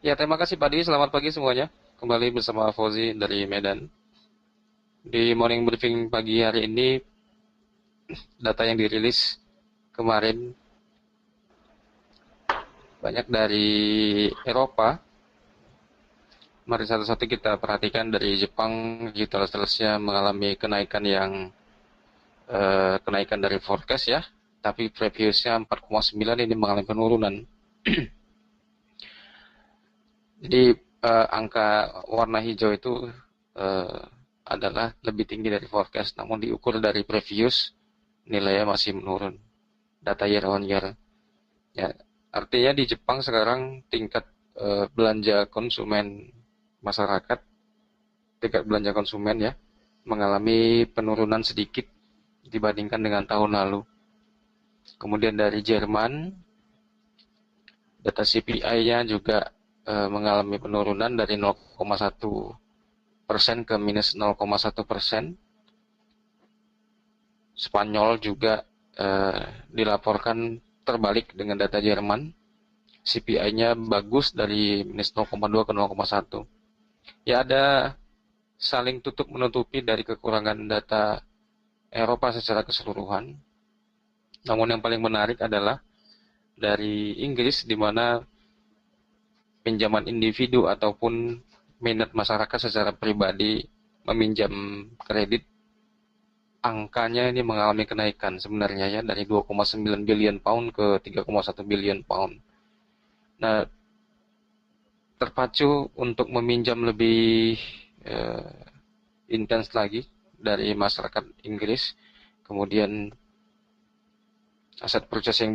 Ya, terima kasih Pak Dwi. Selamat pagi semuanya. Kembali bersama Fauzi dari Medan. Di morning briefing pagi hari ini, data yang dirilis kemarin banyak dari Eropa. Mari satu-satu kita perhatikan. Dari Jepang, digital salesnya mengalami kenaikan dari forecast ya. Tapi previousnya 4,9 ini mengalami penurunan. Jadi angka warna hijau itu eh, adalah lebih tinggi dari forecast, namun diukur dari previous nilainya masih menurun. Data year on year. Ya, artinya di Jepang sekarang tingkat belanja konsumen masyarakat, tingkat belanja konsumen ya, mengalami penurunan sedikit dibandingkan dengan tahun lalu. Kemudian dari Jerman, data CPI-nya juga mengalami penurunan dari 0,1% ke minus 0,1%. Spanyol juga dilaporkan terbalik dengan data Jerman. CPI-nya bagus dari minus 0,2 ke 0,1. Ya, ada saling tutup menutupi dari kekurangan data Eropa secara keseluruhan. Namun yang paling menarik adalah dari Inggris, di mana pinjaman individu ataupun minat masyarakat secara pribadi meminjam kredit, angkanya ini mengalami kenaikan sebenarnya ya, dari 2,9 billion pound ke 3,1 billion pound. Nah, terpacu untuk meminjam lebih eh, intens lagi dari masyarakat Inggris. Kemudian aset purchasing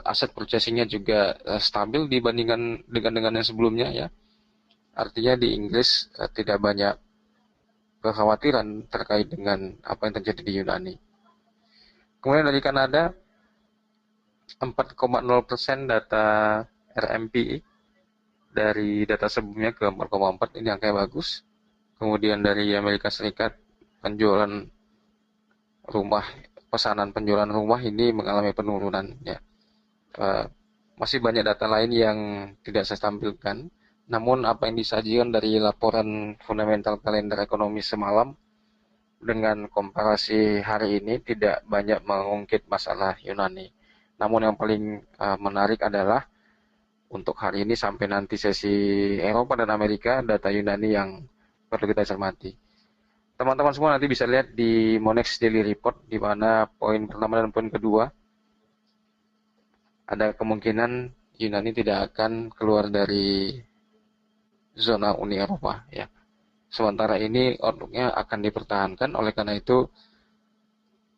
aset purchasingnya juga stabil dibandingkan dengan yang sebelumnya ya. Artinya di Inggris tidak banyak kekhawatiran terkait dengan apa yang terjadi di Yunani. Kemudian dari Kanada, 4,0% data RMPI, dari data sebelumnya ke 4,4, ini angka yang bagus. Kemudian dari Amerika Serikat, penjualan rumah, pesanan penjualan rumah ini mengalami penurunan ya. Eh, Masih banyak data lain yang tidak saya tampilkan. Namun apa yang disajikan dari laporan fundamental kalender ekonomi semalam dengan komparasi hari ini tidak banyak mengungkit masalah Yunani. Namun yang paling menarik adalah untuk hari ini sampai nanti sesi Eropa dan Amerika, data Yunani yang perlu kita cermati. Teman-teman semua nanti bisa lihat di Monex Daily Report, di mana poin pertama dan poin kedua ada kemungkinan Yunani tidak akan keluar dari zona Uni Eropa ya. Sementara ini outlook-nya akan dipertahankan, oleh karena itu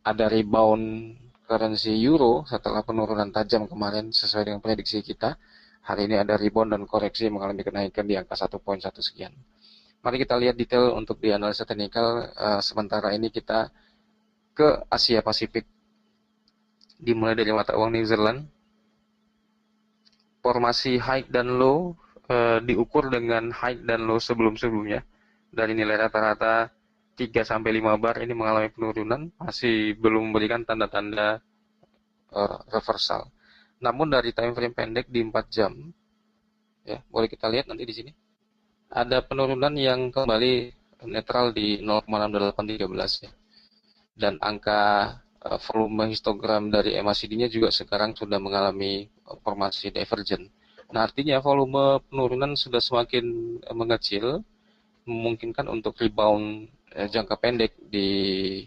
ada rebound currency euro setelah penurunan tajam kemarin sesuai dengan prediksi kita. Hari ini ada rebound dan koreksi mengalami kenaikan di angka 1,1 sekian. Mari kita lihat detail untuk di analisa teknikal. Sementara ini kita ke Asia Pasifik. Dimulai dari mata uang New Zealand. Formasi high dan low diukur dengan high dan low sebelum-sebelumnya. Dari nilai rata-rata 3 sampai 5 bar ini mengalami penurunan, masih belum memberikan tanda-tanda reversal. Namun dari time frame pendek di 4 jam, ya, boleh kita lihat nanti di sini. Ada penurunan yang kembali netral di 0,6813 ya. Dan angka volume histogram dari MACD-nya juga sekarang sudah mengalami formasi divergent. Nah, artinya volume penurunan sudah semakin mengecil, memungkinkan untuk rebound jangka pendek di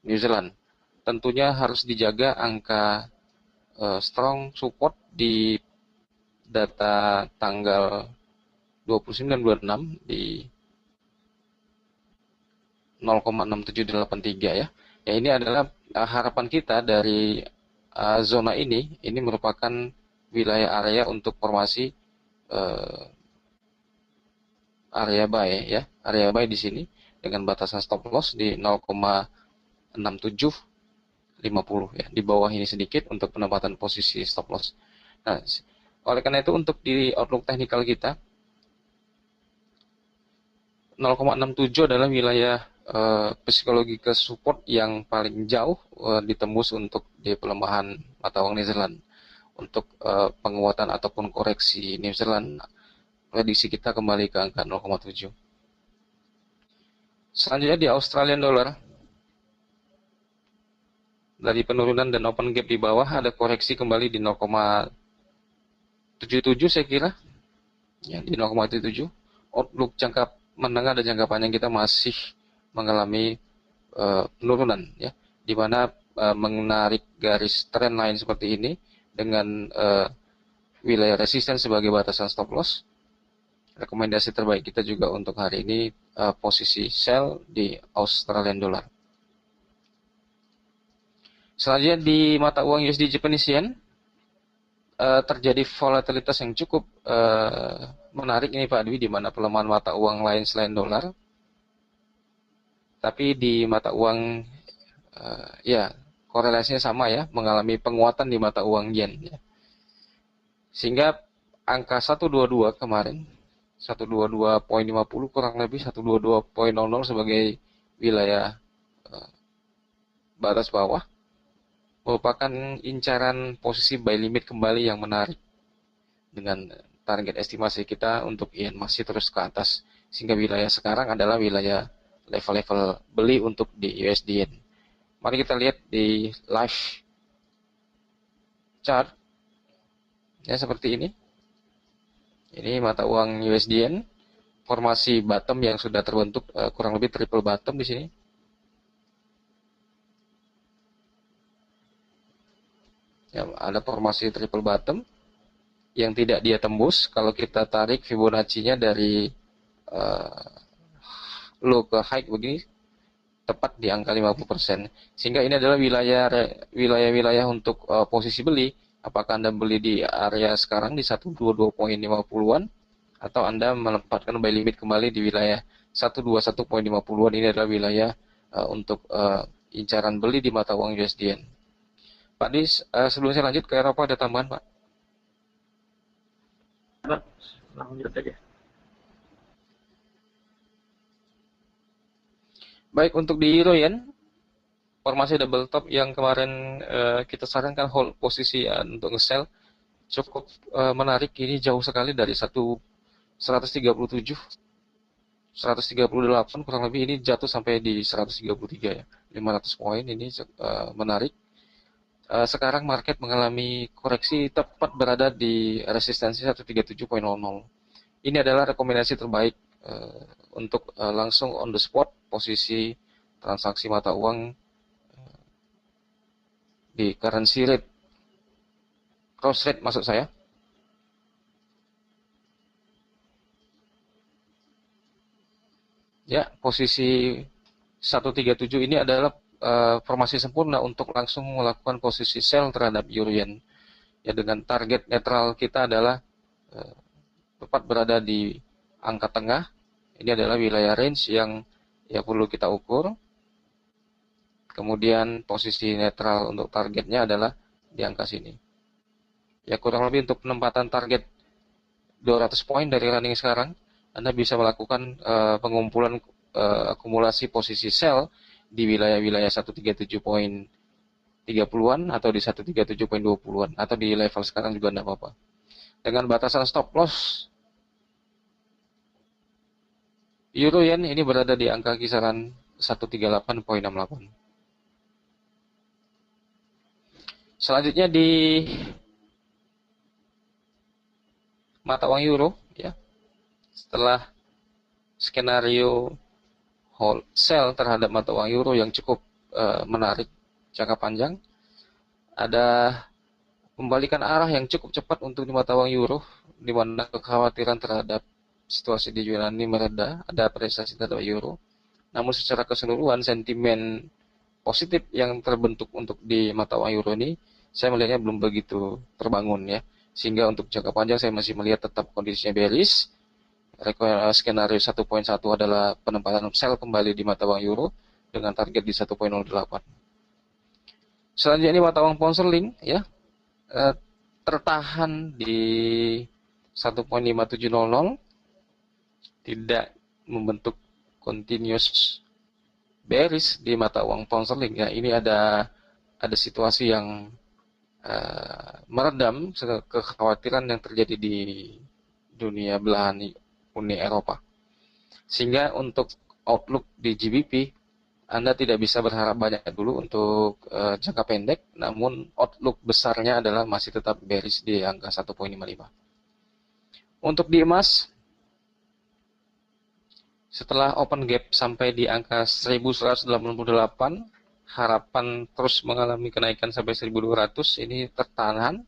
New Zealand. Tentunya harus dijaga angka strong support di data tanggal 29-26 di 0,67883 ya. Ya, ini adalah harapan kita dari zona ini merupakan wilayah area untuk formasi uh, area buy ya. Area buy di sini dengan batasan stop loss di 0,6750 ya. Di bawah ini sedikit untuk penempatan posisi stop loss. Nah, oleh karena itu untuk di outlook teknikal kita 0,67 adalah wilayah psikologi ke support yang paling jauh ditembus untuk di pelemahan mata uang New Zealand. untuk penguatan ataupun koreksi New Zealand, prediksi kita kembali ke angka 0,7. Selanjutnya di Australian Dollar, dari penurunan dan open gap di bawah ada koreksi kembali di 0,77 saya kira, ya di 0,77. Outlook jangka menengah dan jangka panjang kita masih mengalami penurunan, ya, di mana menarik garis trendline seperti ini dengan wilayah resisten sebagai batasan stop loss. Rekomendasi terbaik kita juga untuk hari ini posisi sell di Australian Dollar. Selanjutnya di mata uang USD Japanese Yen, terjadi volatilitas yang cukup menarik ini Pak Dwi, di mana pelemahan mata uang lain selain dolar. Tapi di mata uang ya korelasinya sama ya, mengalami penguatan di mata uang yen ya. Sehingga angka 122 kemarin, 122.50 kurang lebih 122.00 sebagai wilayah batas bawah merupakan incaran posisi buy limit kembali yang menarik, dengan target estimasi kita untuk yen masih terus ke atas, sehingga wilayah sekarang adalah wilayah level-level beli untuk di USD yen. Mari kita lihat di live chart ya, seperti ini. Ini mata uang USD yen, formasi bottom yang sudah terbentuk, kurang lebih triple bottom di sini. Ya, ada formasi triple bottom yang tidak dia tembus kalau kita tarik Fibonacci-nya dari low ke high begini, tepat di angka 50%. Sehingga ini adalah wilayah-wilayah untuk posisi beli. Apakah Anda beli di area sekarang di 122.50-an atau Anda menempatkan buy limit kembali di wilayah 121.50-an. Ini adalah wilayah untuk incaran beli di mata uang USD yen. Pak Dis, sebelum saya lanjut ke Eropa ada tambahan, Pak? Pak, lanjut aja. Baik, untuk di Euro Yen, formasi double top yang kemarin kita sarankan hold posisi untuk nge-sell cukup menarik. Ini jauh sekali dari 137, 138 kurang lebih, ini jatuh sampai di 133 ya, 500 poin. Ini menarik. Sekarang market mengalami koreksi tepat berada di resistensi 137.00. Ini adalah rekomendasi terbaik untuk langsung on the spot posisi transaksi mata uang di currency rate, cross rate maksud saya. Ya, posisi 137 ini adalah formasi sempurna untuk langsung melakukan posisi sell terhadap euro yen. Ya, dengan target netral kita adalah tepat berada di angka tengah. Ini adalah wilayah range yang ya perlu kita ukur. Kemudian posisi netral untuk targetnya adalah di angka sini. Ya, kurang lebih untuk penempatan target 200 poin dari running sekarang, Anda bisa melakukan pengumpulan akumulasi posisi sell di wilayah-wilayah 137.30-an atau di 137.20-an atau di level sekarang juga tidak apa-apa. Dengan batasan stop loss euro yen ini berada di angka kisaran 138.68. Selanjutnya di mata uang euro ya. Setelah skenario wholesale terhadap mata uang euro yang cukup menarik jangka panjang, ada pembalikan arah yang cukup cepat untuk di mata uang euro, di mana kekhawatiran terhadap situasi di Yunani mereda, ada apresiasi terhadap euro. Namun secara keseluruhan sentimen positif yang terbentuk untuk di mata uang euro ini, saya melihatnya belum begitu terbangun ya. Sehingga untuk jangka panjang saya masih melihat tetap kondisinya bearish. Skenario 1.1 adalah penempatan sell kembali di mata uang euro dengan target di 1.08. Selanjutnya ini mata uang pound sterling ya, tertahan di 1.5700, tidak membentuk continuous bearish di mata uang pound sterling ya. Ini ada situasi yang meredam kekhawatiran yang terjadi di dunia belahan Uni Eropa. Sehingga untuk outlook di GBP, Anda tidak bisa berharap banyak dulu untuk jangka pendek, namun outlook besarnya adalah masih tetap bearish di angka 1.55. Untuk di emas, setelah open gap sampai di angka 1188, harapan terus mengalami kenaikan sampai 1200, ini tertahan.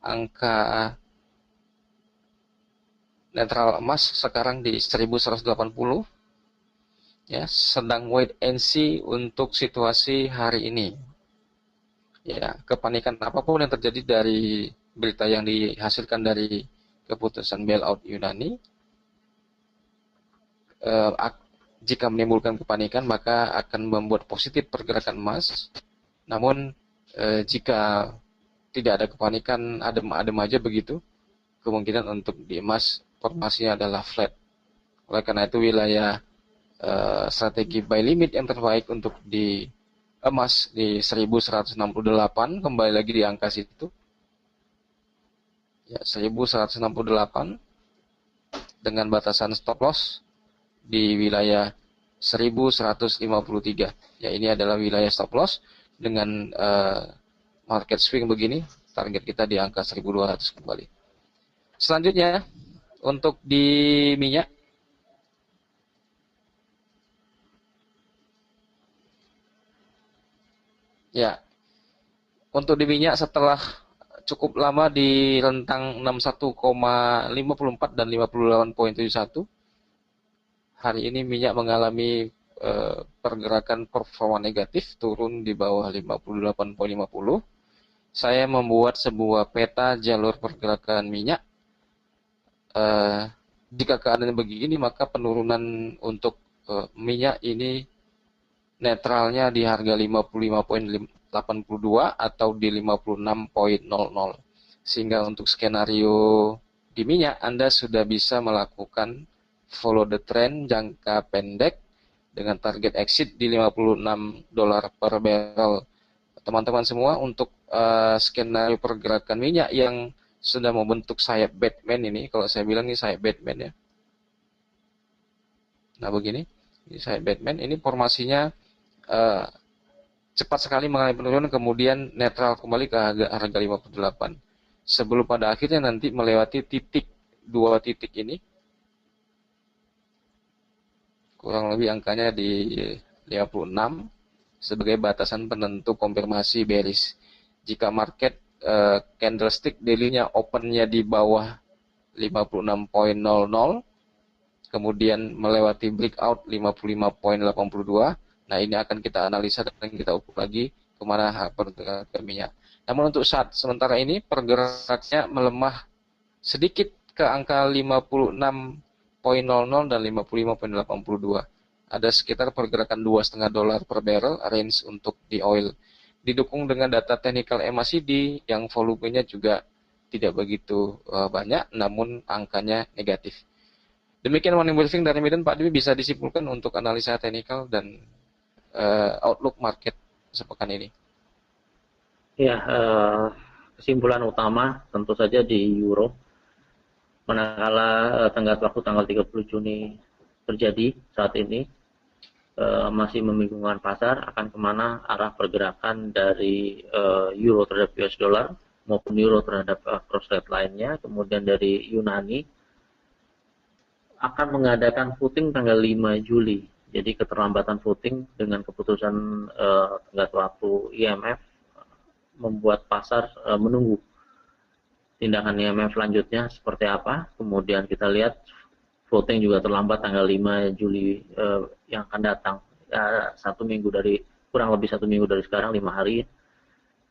Angka netral emas sekarang di 1180, ya, sedang wait and see untuk situasi hari ini. Ya, kepanikan apapun yang terjadi dari berita yang dihasilkan dari keputusan bailout Yunani, jika menimbulkan kepanikan maka akan membuat positif pergerakan emas. Namun jika tidak ada kepanikan, adem-adem aja begitu, kemungkinan untuk di emas formasinya adalah flat. Oleh karena itu wilayah strategi buy limit yang terbaik untuk di emas di 1168, kembali lagi di angka situ. Ya, 1168 dengan batasan stop loss di wilayah 1153. Ya, ini adalah wilayah stop loss dengan market swing begini, target kita di angka 1200 kembali. Selanjutnya untuk di minyak, ya, untuk di minyak setelah cukup lama di rentang 61,54 dan 58,71, hari ini minyak mengalami pergerakan performa negatif, turun di bawah 58,50. Saya membuat sebuah peta jalur pergerakan minyak. Jika keadaan begini, maka penurunan untuk minyak ini netralnya di harga 55,82 atau di 56,00. Sehingga untuk skenario di minyak, Anda sudah bisa melakukan follow the trend jangka pendek dengan target exit di $56 per barrel. Teman-teman semua, untuk skenario pergerakan minyak yang sudah membentuk sayap Batman ini, kalau saya bilang ini sayap Batman ya. Nah begini, ini sayap Batman, ini formasinya cepat sekali mengalami penurunan, kemudian netral kembali ke harga 58. Sebelum pada akhirnya nanti melewati dua titik ini, kurang lebih angkanya di 56 sebagai batasan penentu konfirmasi bearish. Jika market candlestick daily-nya open-nya di bawah 56,00, kemudian melewati breakout 55,82, nah ini akan kita analisa dan kita ukur lagi kemana pergerakan minyak. Namun untuk saat sementara ini pergerakannya melemah sedikit ke angka 56,00 dan 55,82. Ada sekitar pergerakan $2,5 per barrel range untuk di oil. Didukung dengan data technical MACD yang volumenya juga tidak begitu banyak, namun angkanya negatif. Demikian morning briefing dari Medan, Pak Dwi. Bisa disimpulkan untuk analisa teknikal dan outlook market sepekan ini. Ya, kesimpulan utama tentu saja di euro. Manakala tenggat waktu tanggal 30 Juni terjadi saat ini, masih membingungkan pasar akan kemana arah pergerakan dari euro terhadap US dollar maupun euro terhadap cross rate lainnya. Kemudian dari Yunani akan mengadakan voting tanggal 5 Juli. Jadi keterlambatan voting dengan keputusan tenggat waktu IMF membuat pasar menunggu tindakan IMF selanjutnya seperti apa. Kemudian kita lihat voting juga terlambat tanggal 5 Juli yang akan datang, ya, kurang lebih 1 minggu dari sekarang, 5 hari.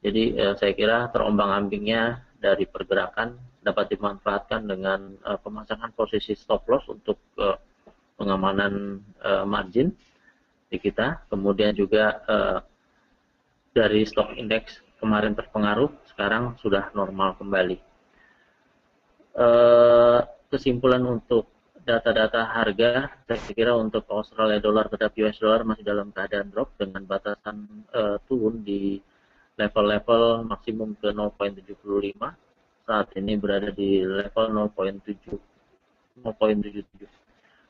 Jadi saya kira terombang-ambingnya dari pergerakan dapat dimanfaatkan dengan pemasangan posisi stop loss untuk pengamanan margin di kita. Kemudian juga dari stock index kemarin terpengaruh, sekarang sudah normal kembali. Kesimpulan untuk data-data harga, saya kira untuk Australia dollar terhadap US dollar masih dalam keadaan drop dengan batasan turun di level-level maksimum ke 0,75, saat ini berada di level 0,77.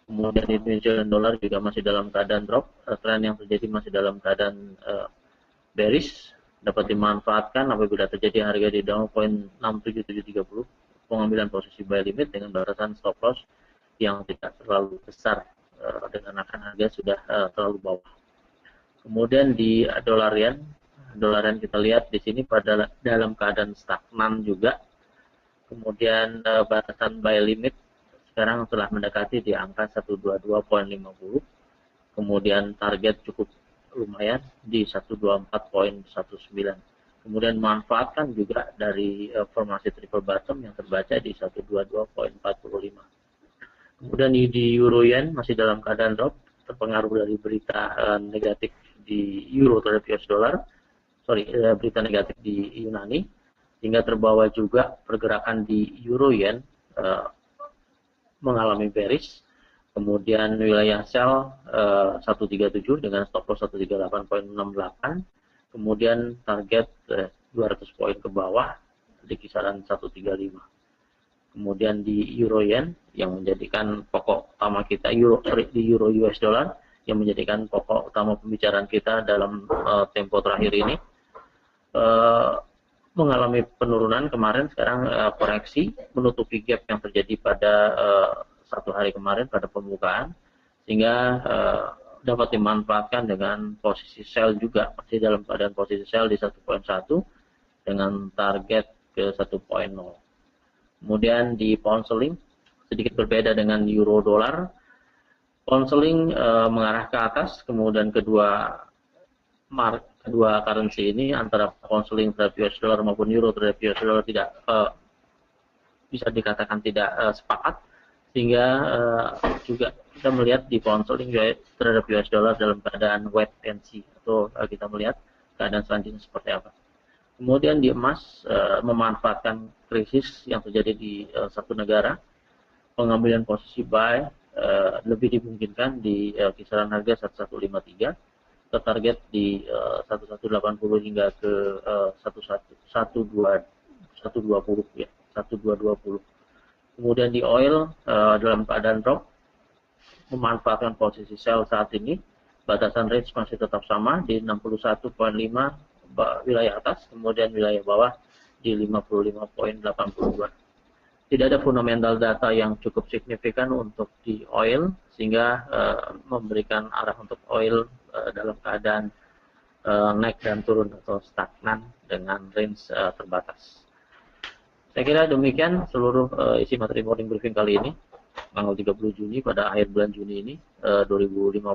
Kemudian Indonesian dollar juga masih dalam keadaan drop, tren yang terjadi masih dalam keadaan bearish, dapat dimanfaatkan apabila terjadi harga di 0,67730, pengambilan posisi buy limit dengan batasan stop loss yang tidak terlalu besar dengan akan harga sudah terlalu bawah. Kemudian di dolar yen kita lihat di sini pada dalam keadaan stagnan juga. Kemudian batasan buy limit sekarang telah mendekati di angka 122.50. Kemudian target cukup lumayan di 124.19. Kemudian manfaatkan juga dari formasi triple bottom yang terbaca di 122.45. Kemudian di euro yen masih dalam keadaan drop, terpengaruh dari berita negatif di euro terhadap US dollar, berita negatif di Yunani, sehingga terbawa juga pergerakan di euro yen mengalami bearish. Kemudian wilayah sell 137 dengan stop loss 138.68. Kemudian target 200 poin ke bawah di kisaran 135. Kemudian di euro yen yang menjadikan pokok utama kita, di euro US dollar yang menjadikan pokok utama pembicaraan kita dalam tempo terakhir ini, mengalami penurunan kemarin, sekarang koreksi menutupi gap yang terjadi pada satu hari kemarin pada pembukaan, sehingga dapat dimanfaatkan dengan posisi sell juga, masih dalam keadaan posisi sell di 1.1 dengan target ke 1.0. Kemudian di pound sterling sedikit berbeda dengan euro dolar. Pound sterling mengarah ke atas, kemudian kedua currency ini antara pound sterling terhadap US dollar maupun euro terhadap US dollar tidak bisa dikatakan tidak sepakat, sehingga juga kita melihat di pound sterling terhadap US dollar dalam keadaan wait and see, atau kita melihat keadaan selanjutnya seperti apa. Kemudian di emas memanfaatkan krisis yang terjadi di satu negara, pengambilan posisi buy lebih dimungkinkan di kisaran harga 1153, ke target di 1180 hingga ke 1220 ya, 1220. Kemudian di oil dalam keadaan drop, memanfaatkan posisi sell saat ini, batasan range masih tetap sama di 61.5 wilayah atas, kemudian wilayah bawah di 55.82. Tidak ada fundamental data yang cukup signifikan untuk di oil, sehingga memberikan arah untuk oil dalam keadaan naik dan turun atau stagnan dengan range terbatas. Saya kira demikian seluruh isi materi morning briefing kali ini, tanggal 30 Juni pada akhir bulan Juni ini 2015.